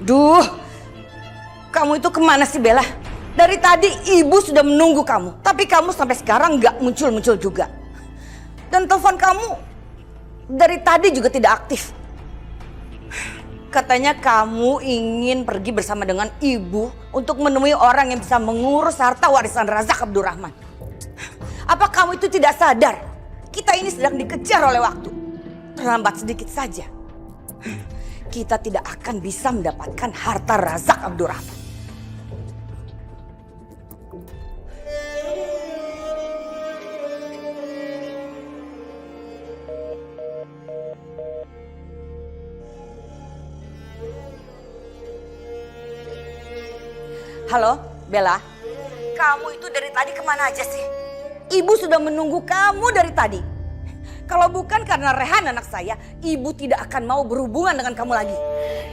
Duh, kamu itu kemana sih Bella? Dari tadi ibu sudah menunggu kamu, tapi kamu sampai sekarang nggak muncul-muncul juga. Dan telepon kamu dari tadi juga tidak aktif. Katanya kamu ingin pergi bersama dengan ibu untuk menemui orang yang bisa mengurus harta warisan Razak Abdurrahman. Apa kamu itu tidak sadar? Kita ini sedang dikejar oleh waktu. Terlambat sedikit saja, kita tidak akan bisa mendapatkan harta Razak Abdurrahman. Halo, Bella. Kamu itu dari tadi kemana aja sih? Ibu sudah menunggu kamu dari tadi. Kalau bukan karena Rehan anak saya, ibu tidak akan mau berhubungan dengan kamu lagi.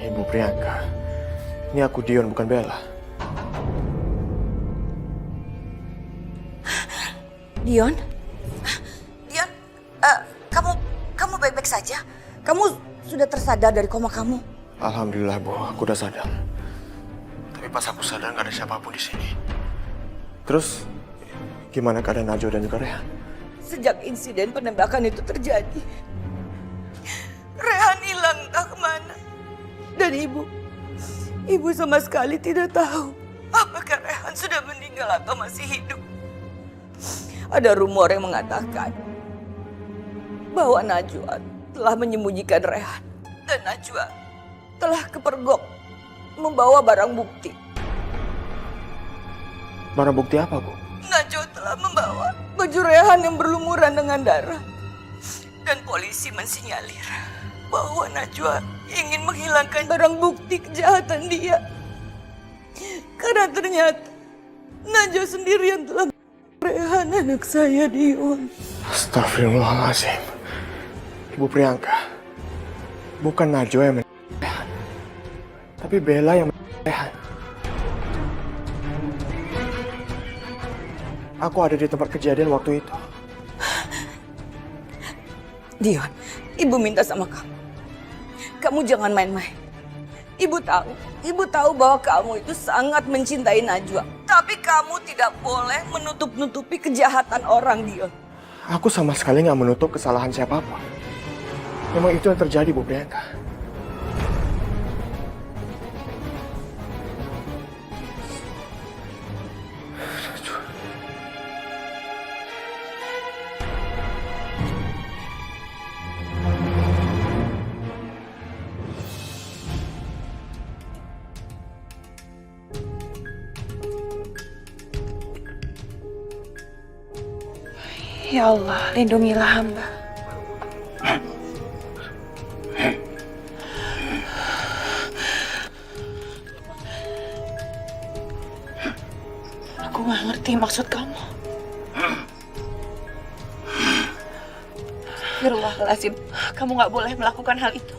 Ibu Priyanka, ini aku Dion bukan Bella. Dion? Dion, kamu baik-baik saja? Kamu sudah tersadar dari koma kamu? Alhamdulillah Bu, aku udah sadar. Tapi pas aku sadar nggak ada siapapun di sini. Terus gimana keadaan Najwa dan juga Rehan? Sejak insiden penembakan itu terjadi, Rehan hilang entah kemana. Dan ibu sama sekali tidak tahu apakah Rehan sudah meninggal atau masih hidup. Ada rumor yang mengatakan bahwa Najwa telah menyembunyikan Rehan dan Najwa telah kepergok membawa barang bukti. Barang bukti apa Bu? Najwa telah membawa baju Rehan yang berlumuran dengan darah. Dan polisi mensinyalir bahwa Najwa ingin menghilangkan barang bukti kejahatan dia. Karena ternyata Najwa sendiri yang telah Rehan anak saya, Dion. Astagfirullahaladzim. Ibu Priyanka, bukan Najwa yang meninggal Rehan, tapi Bella yang meninggal Rehan. Aku ada di tempat kejadian waktu itu. Dion, ibu minta sama kamu. Kamu jangan main-main. Ibu tahu bahwa kamu itu sangat mencintai Najwa. Tapi kamu tidak boleh menutup-nutupi kejahatan orang, Dion. Aku sama sekali nggak menutup kesalahan siapapun. Memang itu yang terjadi, Bu Priyanka. Ya Allah, lindungilah hamba. Aku gak ngerti maksud kamu. Astagfirullahaladzim, kamu gak boleh melakukan hal itu.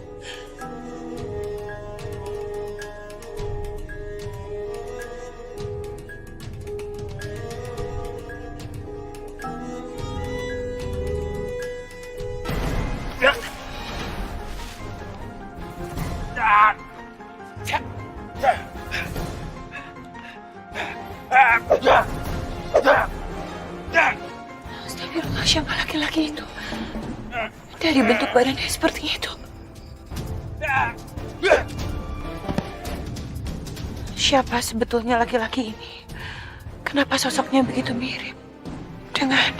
Astagfirullah, siapa laki-laki itu? Dari bentuk badannya seperti itu. Siapa sebetulnya laki-laki ini? Kenapa sosoknya begitu mirip dengan...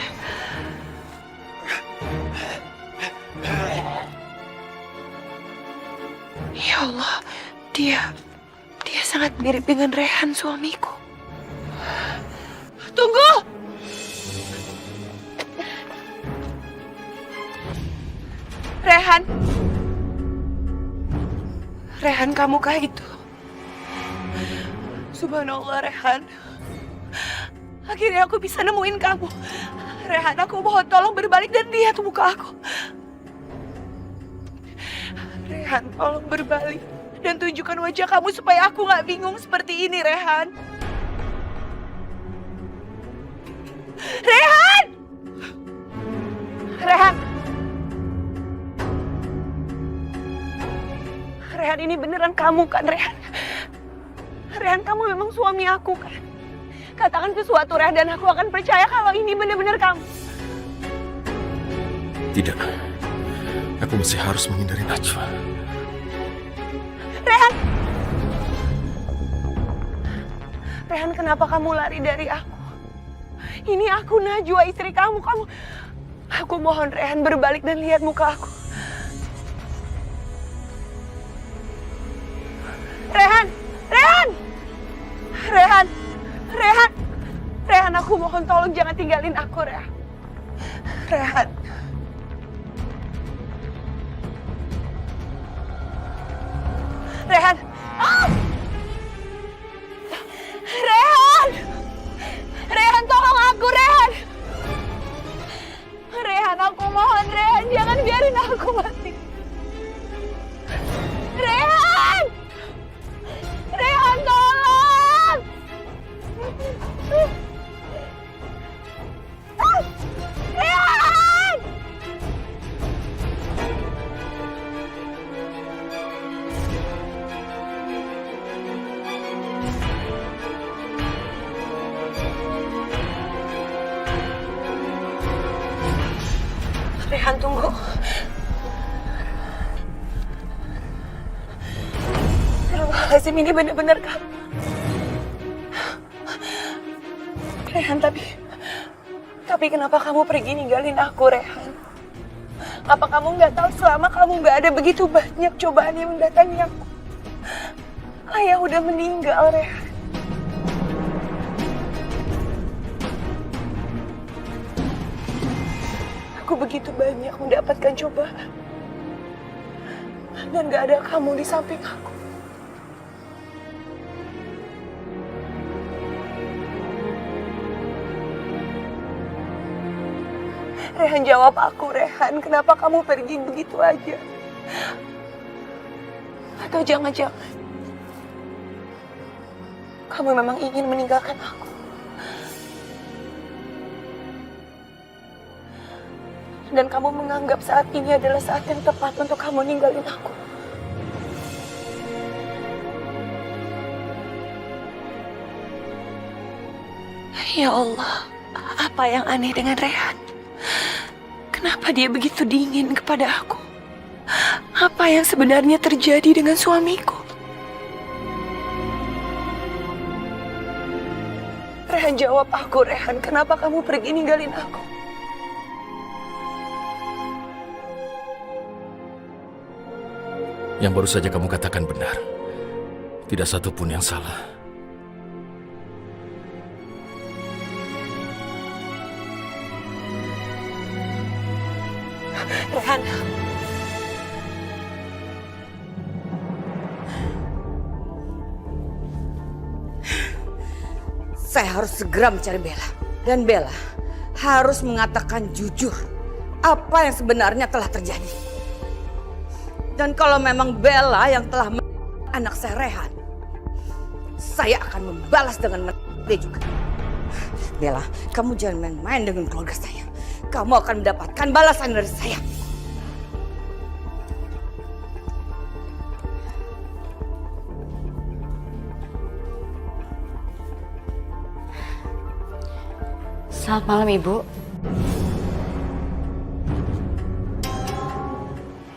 Ya Allah, dia sangat mirip dengan Rehan, suamiku. Tunggu! Rehan, kamukah itu? Subhanallah, Rehan. Akhirnya aku bisa nemuin kamu. Rehan, aku mohon tolong berbalik dan lihat muka aku. Rehan, tolong berbalik dan tunjukkan wajah kamu supaya aku gak bingung seperti ini, Rehan. Rehan! Rehan! Rehan, ini beneran kamu kan, Rehan? Rehan, kamu memang suami aku kan? Katakan sesuatu, Rehan, dan aku akan percaya kalau ini benar-benar kamu. Tidak. Aku masih harus menghindari Najwa. Rehan! Rehan, kenapa kamu lari dari aku? Ini aku, Najwa, istri kamu. Aku mohon, Rehan, berbalik dan lihat muka aku. Rehan! Rehan! Rehan! Rehan! Rehan, aku mohon tolong jangan tinggalin aku, Rehan. Rehan. Rehan! Ah! Rehan! Rehan, tolong aku, Rehan! Rehan, aku mohon, Rehan, jangan biarin aku mati. Rehan! Rehan, tolong! Ah! Rehan! Rehan, tunggu. Astagfirullahaladzim, ini benar-benar kamu. Rehan, tapi kenapa kamu pergi ninggalin aku, Rehan? Apa kamu nggak tahu selama kamu nggak ada begitu banyak cobaan yang mendatangi aku? Ayah udah meninggal, Rehan. Aku begitu banyak mendapatkan cobaan. Dan gak ada kamu di samping aku. Rehan, jawab aku, Rehan. Kenapa kamu pergi begitu aja? Atau jangan-jangan kamu memang ingin meninggalkan aku? Dan kamu menganggap saat ini adalah saat yang tepat untuk kamu ninggalin aku. Ya Allah, apa yang aneh dengan Rehan? Kenapa dia begitu dingin kepada aku? Apa yang sebenarnya terjadi dengan suamiku? Rehan, jawab aku, Rehan. Kenapa kamu pergi ninggalin aku? Yang baru saja kamu katakan benar. Tidak satu pun yang salah. Rehan. Saya harus segera mencari Bella. Dan Bella harus mengatakan jujur apa yang sebenarnya telah terjadi. Dan kalau memang Bella yang telah anak saya Rehan, saya akan membalas dengan dia juga. Bella, kamu jangan main-main dengan keluarga saya. Kamu akan mendapatkan balasan dari saya. Selamat malam, Ibu.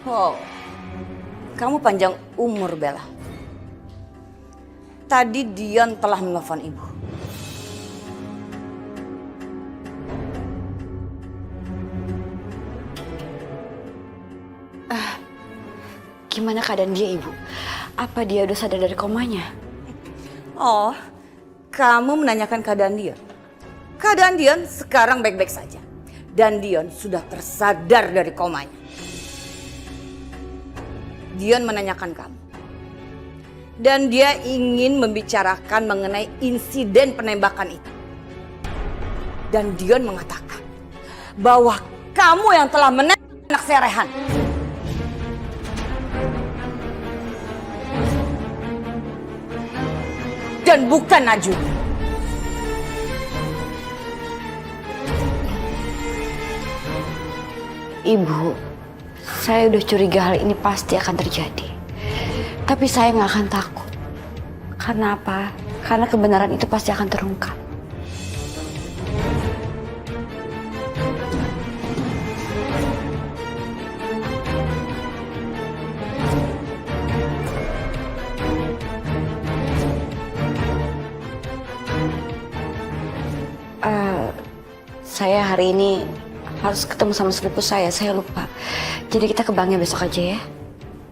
Oh, kamu panjang umur, Bella. Tadi Dion telah menelpon Ibu. Gimana keadaan dia, Ibu? Apa dia udah sadar dari komanya? Oh, kamu menanyakan keadaan Dion. Keadaan Dion sekarang baik-baik saja. Dan Dion sudah tersadar dari komanya. Dion menanyakan kamu. Dan dia ingin membicarakan mengenai insiden penembakan itu. Dan Dion mengatakan bahwa kamu yang telah menembak anak saya Rehan. Dan bukan Najwa. Ibu, saya udah curiga hal ini pasti akan terjadi. Tapi saya nggak akan takut. Karena apa? Karena kebenaran itu pasti akan terungkap. Saya hari ini harus ketemu sama sepupu saya lupa. Jadi kita ke banknya besok aja ya.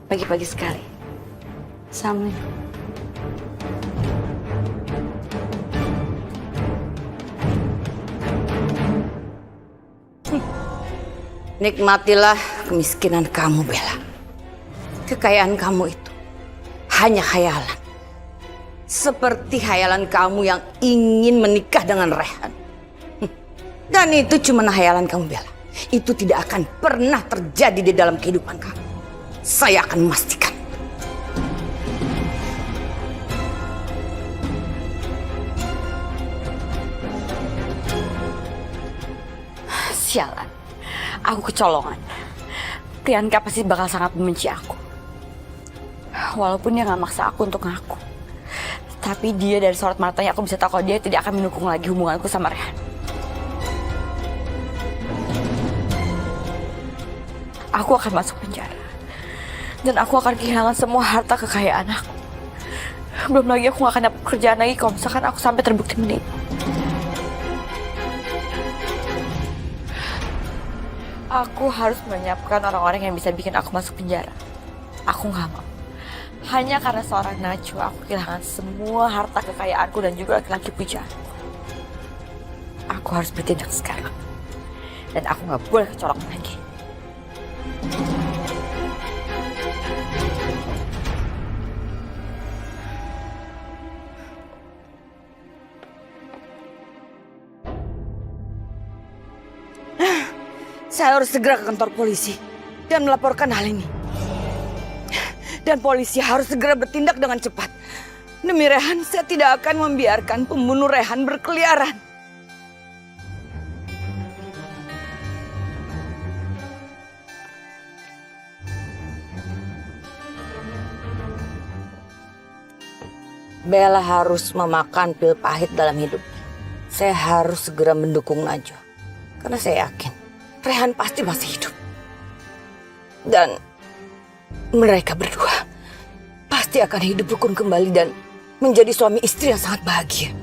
Pagi-pagi sekali. Assalamualaikum. Nikmatilah kemiskinan kamu, Bella. Kekayaan kamu itu hanya khayalan. Seperti khayalan kamu yang ingin menikah dengan Rehan. Dan itu cuma khayalan kamu, Bella. Itu tidak akan pernah terjadi di dalam kehidupan kamu. Saya akan memastikan. Sialan. Aku kecolongan. Priyanka pasti bakal sangat membenci aku. Walaupun dia gak maksa aku untuk ngaku. Tapi dia dari sorot matanya aku bisa tahu kalau dia tidak akan mendukung lagi hubunganku sama Rehan. Aku akan masuk penjara. Dan aku akan kehilangan semua harta kekayaan aku. Belum lagi aku gak akan dapat pekerjaan lagi kalau misalkan aku sampai terbukti menipu. Aku harus menyiapkan orang-orang yang bisa bikin aku masuk penjara. Aku gak mau. Hanya karena seorang Najwa, aku kehilangan semua harta kekayaanku dan juga laki-laki pujaanku. Aku harus bertindak sekarang. Dan aku gak boleh kecolongan lagi. Saya harus segera ke kantor polisi dan melaporkan hal ini. Dan polisi harus segera bertindak dengan cepat. Demi Rehan, saya tidak akan membiarkan pembunuh Rehan berkeliaran. Bella harus memakan pil pahit dalam hidup. Saya harus segera mendukung Najwa. Karena saya yakin Rehan pasti masih hidup. Dan mereka berdua pasti akan hidup rukun kembali dan menjadi suami istri yang sangat bahagia.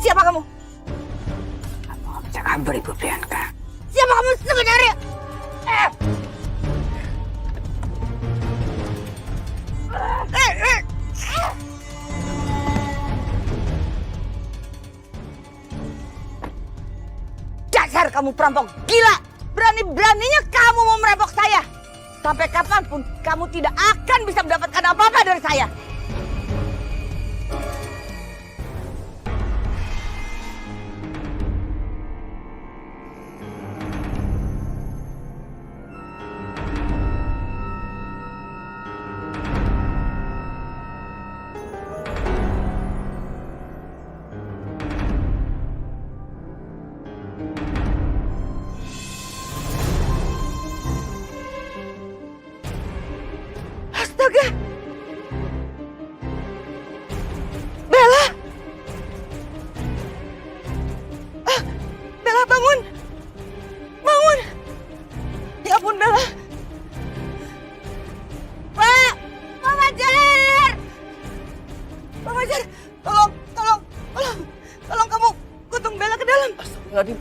Siapa kamu? Kamu gak bisa kabar, Ibu Priyanka. Siapa kamu sebenarnya? Dasar kamu perampok gila! Berani-beraninya kamu mau merampok saya! Sampai kapanpun kamu tidak akan bisa mendapatkan apa-apa dari saya! Astaga! Bella! Bella, bangun! Bangun! Ya ampun, Bella! Pak! Pak Fajar! Pak Fajar! Tolong kamu kutung Bella ke dalam. Astagfirullahaladzim.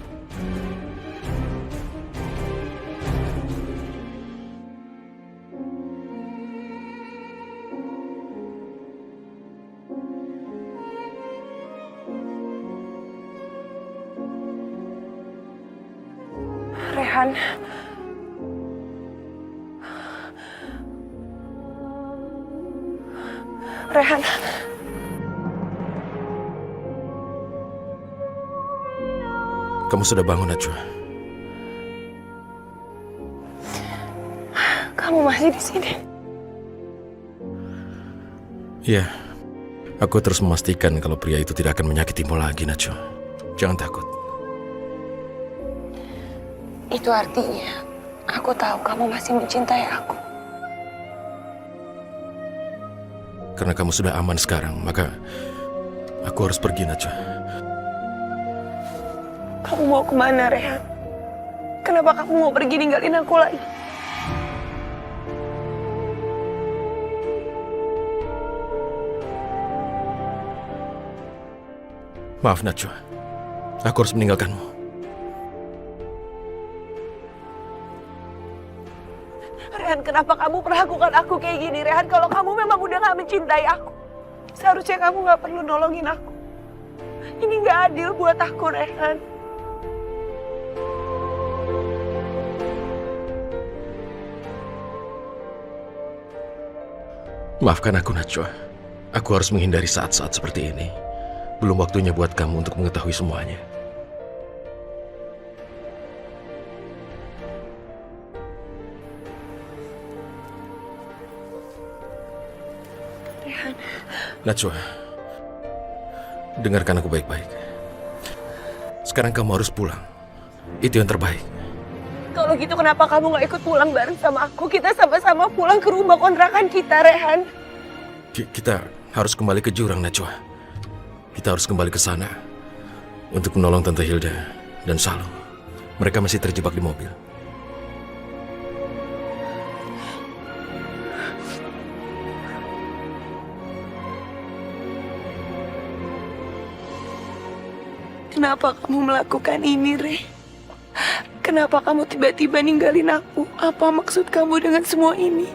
Rehan. Rehan. Kamu sudah bangun, Najwa? Kamu masih di sini. Iya. Aku terus memastikan kalau pria itu tidak akan menyakitimu lagi, Najwa. Jangan takut. Itu artinya Aku tahu kamu masih mencintai aku. Karena kamu sudah aman sekarang, maka aku harus pergi, Najwa. Kamu mau kemana, Rehan? Kenapa kamu mau pergi ninggalin aku lagi? Maaf, Najwa. Aku harus meninggalkanmu. Rehan, kenapa kamu perlakukan aku kayak gini, Rehan? Kalau kamu memang udah gak mencintai aku, seharusnya kamu gak perlu nolongin aku. Ini gak adil buat aku, Rehan. Maafkan aku, Najwa. Aku harus menghindari saat-saat seperti ini. Belum waktunya buat kamu untuk mengetahui semuanya. Rehan, Najwa, dengarkan aku baik-baik. Sekarang kamu harus pulang. Itu yang terbaik. kalau gitu kenapa kamu gak ikut pulang bareng sama aku? Kita sama-sama pulang ke rumah kontrakan kita, Rehan. Kita harus kembali ke jurang, Najwa. Kita harus kembali ke sana untuk menolong Tante Hilda dan Salo. Mereka masih terjebak di mobil. Kenapa kamu melakukan ini, Re? Kenapa kamu tiba-tiba ninggalin aku? Apa maksud kamu dengan semua ini?